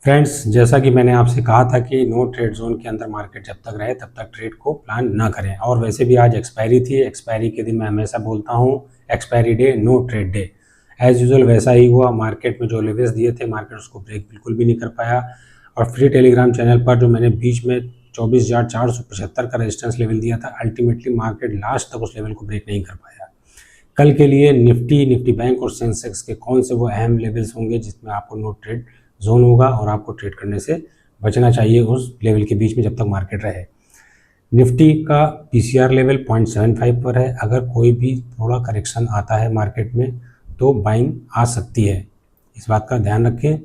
Friends, जैसा कि मैंने आपसे कहा था कि नो ट्रेड जोन के अंदर मार्केट जब तक रहे तब तक ट्रेड को प्लान ना करें। और वैसे भी आज एक्सपायरी थी। एक्सपायरी के दिन मैं हमेशा बोलता हूँ expiry day no trade day. As usual वैसा ही हुआ। मार्केट में जो लेवल्स दिए थे मार्केट उसको ब्रेक बिल्कुल भी नहीं कर पाया। और फ्री टेलीग्राम चैनल पर जो मैंने बीच में 24,475 का रेजिस्टेंस लेवल दिया था, अल्टीमेटली मार्केट लास्ट तक उस लेवल को ब्रेक नहीं कर पाया। कल के लिए निफ्टी बैंक और सेंसेक्स के कौन से वो अहम लेवल्स होंगे जिसमें आपको नो ट्रेड जोन होगा और आपको ट्रेड करने से बचना चाहिए उस लेवल के बीच में जब तक मार्केट रहे। निफ्टी का पीसीआर लेवल 0.75 पर है। अगर कोई भी थोड़ा करेक्शन आता है मार्केट में तो बाइंग आ सकती है, इस बात का ध्यान रखें।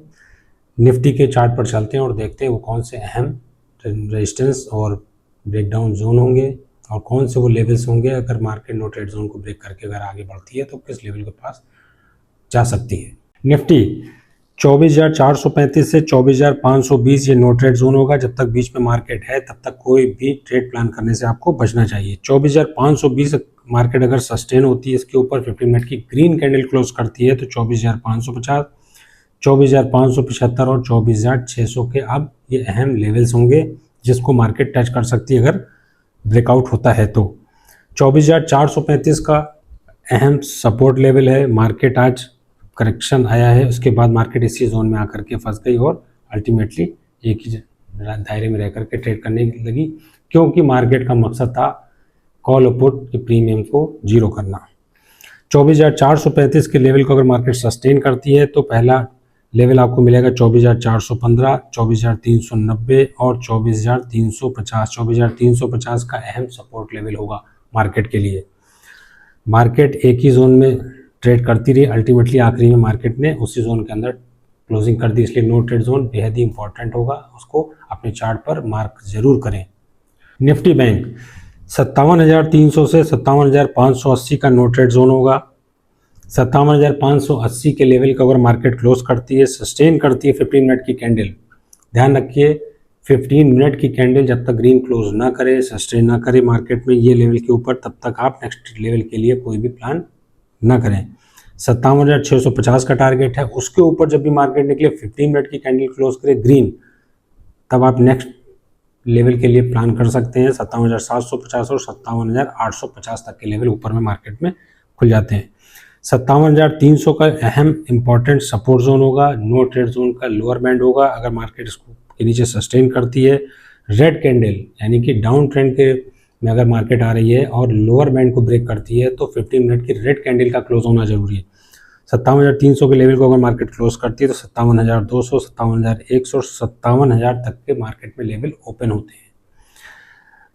निफ्टी के चार्ट पर चलते हैं और देखते हैं वो कौन से अहम रेजिस्टेंस और ब्रेकडाउन जोन होंगे और कौन से वो लेवल्स होंगे। अगर मार्केट नो ट्रेड जोन को ब्रेक करके अगर आगे बढ़ती है तो किस लेवल के पास जा सकती है। निफ्टी 24,435 से 24,520 ये नो ट्रेड जोन होगा। जब तक बीच में मार्केट है तब तक कोई भी ट्रेड प्लान करने से आपको बचना चाहिए। 24,520 मार्केट अगर सस्टेन होती है, इसके ऊपर 15 मिनट की ग्रीन कैंडल क्लोज करती है तो 24,550, 24,575 और 24,600 के अब ये अहम लेवल्स होंगे जिसको मार्केट टच कर सकती है अगर ब्रेकआउट होता है तो। 24,435 का अहम सपोर्ट लेवल है। मार्केट आज करेक्शन आया है, उसके बाद मार्केट इसी जोन में आकर के फंस गई और अल्टीमेटली एक ही दायरे में रह करके ट्रेड करने लगी, क्योंकि मार्केट का मकसद था कॉल और पुट के प्रीमियम को जीरो करना। 24,435 के लेवल को अगर मार्केट सस्टेन करती है तो पहला लेवल आपको मिलेगा 24,415, 24,390 और 24,350। 24,350 का अहम सपोर्ट लेवल होगा मार्केट के लिए। मार्केट एक ही जोन में ट्रेड करती रही, अल्टीमेटली आखिरी में मार्केट ने उसी जोन के अंदर क्लोजिंग कर दी, इसलिए नो ट्रेड जोन बेहद ही इंपॉर्टेंट होगा, उसको अपने चार्ट पर मार्क जरूर करें। निफ्टी बैंक 57,300 से 57,580 का नो ट्रेड जोन होगा। 57,580 के लेवल का अगर मार्केट क्लोज करती है, सस्टेन करती है 15 मिनट की कैंडल, ध्यान रखिए 15 मिनट की कैंडल जब तक ग्रीन क्लोज ना करे, सस्टेन ना करे मार्केट में ये लेवल के ऊपर, तब तक आप नेक्स्ट लेवल के लिए कोई भी प्लान ना करें। 57,650 का टारगेट है, उसके ऊपर जब भी मार्केट निकले 15 मिनट की कैंडल क्लोज करे ग्रीन, तब आप नेक्स्ट लेवल के लिए प्लान कर सकते हैं। 57,750 और 57,850 तक के लेवल ऊपर में मार्केट में खुल जाते हैं। 57,300 का अहम इंपॉर्टेंट सपोर्ट जोन होगा। नो ट्रेड जोन का लोअर बैंड होगा। अगर मार्केट इसको के नीचे सस्टेन करती है, रेड कैंडल यानी कि डाउन ट्रेंड के में अगर मार्केट आ रही है और लोअर बैंड को ब्रेक करती है तो 15 मिनट की रेड कैंडल का क्लोज होना जरूरी है। 57,300 के लेवल को अगर मार्केट क्लोज करती है तो 57,200, 57,100 और 57,000 तक के मार्केट में लेवल ओपन होते हैं।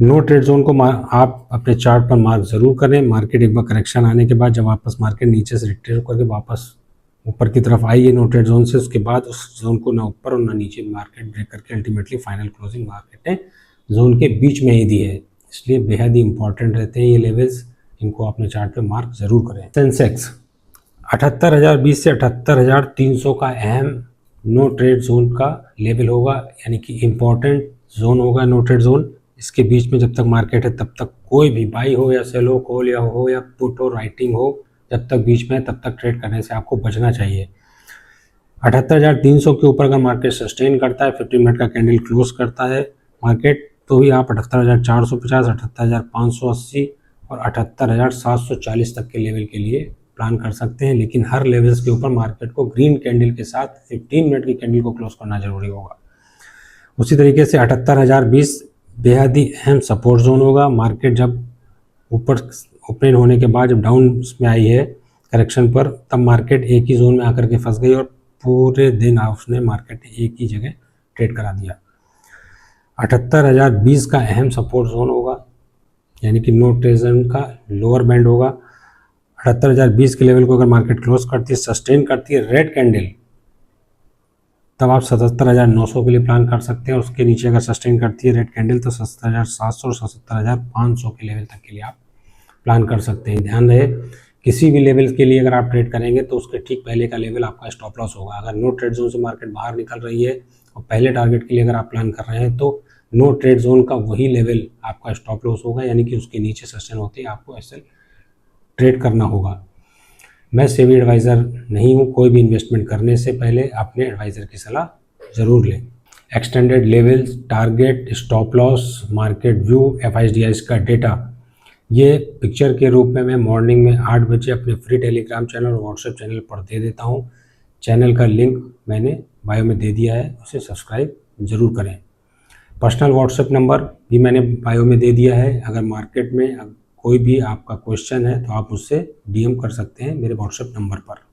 नो ट्रेड जोन को आप अपने चार्ट पर मार्क जरूर करें। मार्केट एक बार करेक्शन आने के बाद जब वापस मार्केट नीचे से रिट्रेस करके वापस ऊपर की तरफ आई है नो ट्रेड जोन से, उसके बाद उस जोन को ना ऊपर और ना नीचे मार्केट ब्रेक करके अल्टीमेटली फाइनल क्लोजिंग मार्केट ने जोन के बीच में ही दी है, इसलिए बेहद ही इंपॉर्टेंट रहते हैं ये लेवल्स, इनको अपने चार्ट पे मार्क जरूर करें। सेंसेक्स 78,020 से 78,300 का अहम नो ट्रेड जोन का लेवल होगा, यानी कि इम्पॉर्टेंट जोन होगा नो ट्रेड जोन। इसके बीच में जब तक मार्केट है तब तक कोई भी बाई हो या सेल हो, कॉल या हो या पुट हो, राइटिंग हो, जब तक बीच में तब तक ट्रेड करने से आपको बचना चाहिए। 78,300 के ऊपर अगर मार्केट सस्टेन करता है, 15 मिनट का कैंडल क्लोज करता है मार्केट, तो ही आप 78,450, 78,580 और 78,740 तक के लेवल के लिए प्लान कर सकते हैं। लेकिन हर लेवल्स के ऊपर मार्केट को ग्रीन कैंडल के साथ 15 मिनट की कैंडल को क्लोज करना जरूरी होगा। उसी तरीके से 78,020 बेहद ही अहम सपोर्ट जोन होगा। मार्केट जब ऊपर ओपन होने के बाद जब डाउन में आई है करेक्शन पर, तब मार्केट एक ही जोन में आकर के फंस गई और पूरे दिन उसने मार्केट ने एक ही जगह ट्रेड करा दिया। 78,020 का अहम सपोर्ट जोन होगा, यानी कि नो ट्रेड जोन का लोअर बैंड होगा। 78,020 के लेवल को अगर मार्केट क्लोज करती है, सस्टेन करती है रेड कैंडल, तब आप 77,900 के लिए प्लान कर सकते हैं। उसके नीचे अगर सस्टेन करती है रेड कैंडल तो 77,700 और 77,500 के लेवल तक के लिए आप प्लान कर सकते हैं। ध्यान रहे किसी भी लेवल के लिए अगर आप ट्रेड करेंगे तो उसके ठीक पहले का लेवल आपका स्टॉप लॉस होगा। अगर नो ट्रेड जोन से मार्केट बाहर निकल रही है और पहले टारगेट के लिए अगर आप प्लान कर रहे हैं तो नो ट्रेड जोन का वही लेवल आपका स्टॉप लॉस होगा, यानी कि उसके नीचे सस्टेन होते ही आपको ऐसे ट्रेड करना होगा। मैं सेबी एडवाइज़र नहीं हूँ, कोई भी इन्वेस्टमेंट करने से पहले अपने एडवाइज़र की सलाह ज़रूर लें। Extended levels, target, stop loss, market view, FIDIs का डेटा, ये पिक्चर के रूप में मैं मॉर्निंग में 8 बजे अपने फ्री टेलीग्राम चैनल और व्हाट्सएप चैनल पर दे देता हूँ। चैनल का लिंक मैंने बायो में दे दिया है, उसे सब्सक्राइब ज़रूर करें। पर्सनल व्हाट्सएप नंबर भी मैंने बायो में दे दिया है। अगर मार्केट में कोई भी आपका क्वेश्चन है तो आप उससे DM कर सकते हैं मेरे व्हाट्सएप नंबर पर।